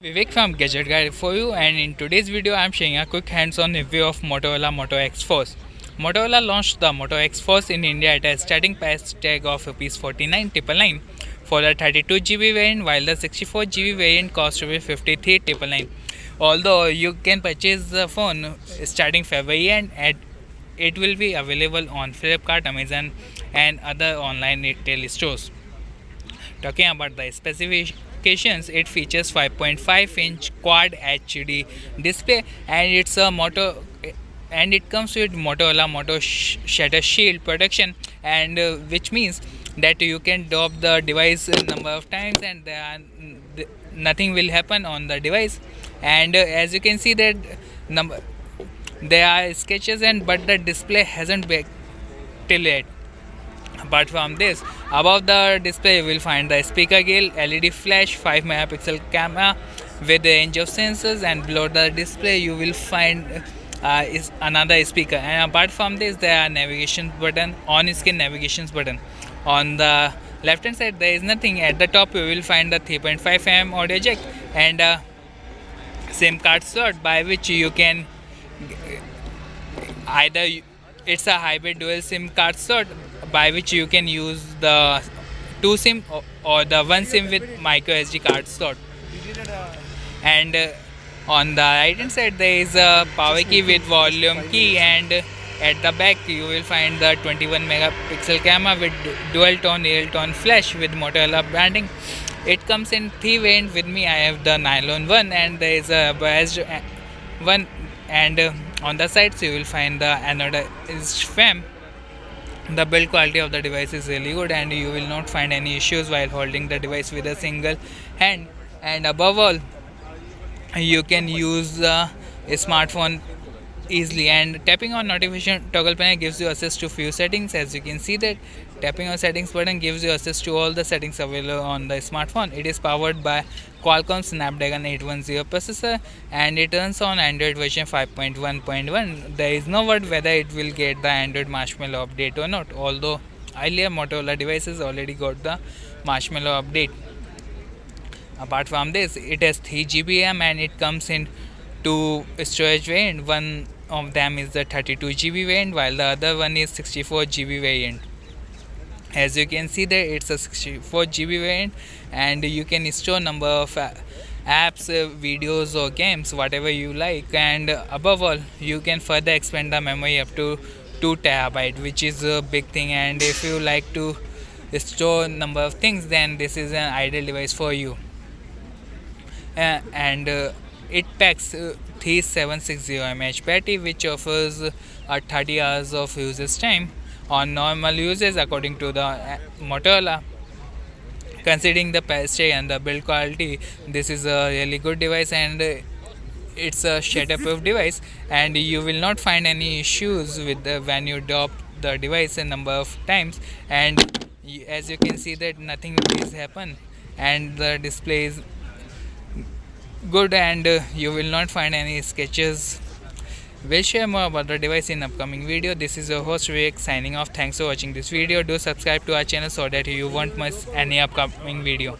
Vivek from Gadget Guide for you, and in today's video I am sharing a quick hands-on review of Motorola Moto X Force. Motorola launched the Moto X Force in India at a starting price tag of Rs 49,999 for the 32GB variant, while the 64GB variant costs Rs 53,999. Although you can purchase the phone starting February and it will be available on Flipkart, Amazon and other online retail stores. Talking about the specifications, it features 5.5-inch Quad HD display, and it's a and it comes with Motorola Moto Shutter Shield protection, and which means that you can drop the device a number of times and nothing will happen on the device. And as you can see that number there are sketches and but the display hasn't been till yet. Apart from this, above the display you will find the speaker grill, LED flash, 5 megapixel camera with a range of sensors, and below the display you will find is another speaker. And apart from this, there are navigation button, on-screen navigation button. On the left hand side there is nothing. At the top you will find the 3.5mm audio jack and SIM card slot by which you can either it's a hybrid dual SIM card slot by which you can use the 2 SIM or the 1 SIM with micro SD card slot. And on the right hand side there is a power key with volume key, and at the back you will find the 21 megapixel camera with dual tone real tone flash with Motorola branding. It comes in 3 variants. With me I have the nylon one, and there is a brushed one, and on the sides you will find the anodized fan. The build quality of the device is really good, and you will not find any issues while holding the device with a single hand. And above all, you can use the smartphone easily, and tapping on notification toggle panel gives you access to few settings. As you can see that tapping on settings button gives you access to all the settings available on the smartphone. It is powered by Qualcomm Snapdragon 810 processor, and it runs on Android version 5.1.1. There is no word whether it will get the Android Marshmallow update or not, although earlier Motorola devices already got the Marshmallow update. Apart from this, it has 3GB RAM, and it comes in 2 storage variant. One of them is the 32GB variant, while the other one is 64GB variant. As you can see there, it's a 64GB variant, and you can store number of apps, videos or games, whatever you like. And above all, you can further expand the memory up to 2 TB, which is a big thing. And if you like to store number of things, then this is an ideal device for you. And it packs 3760 mAh battery, which offers 30 hours of usage time on normal usage according to the Motorola. Considering the price tag and the build quality, this is a really good device, and it's a shatterproof device, and you will not find any issues with when you drop the device a number of times. And as you can see that nothing will happen, and the display is good, and you will not find any sketches. We'll share more about the device in upcoming video. This is your host Vivek signing off. Thanks for watching this video. Do subscribe to our channel so that you won't miss any upcoming video.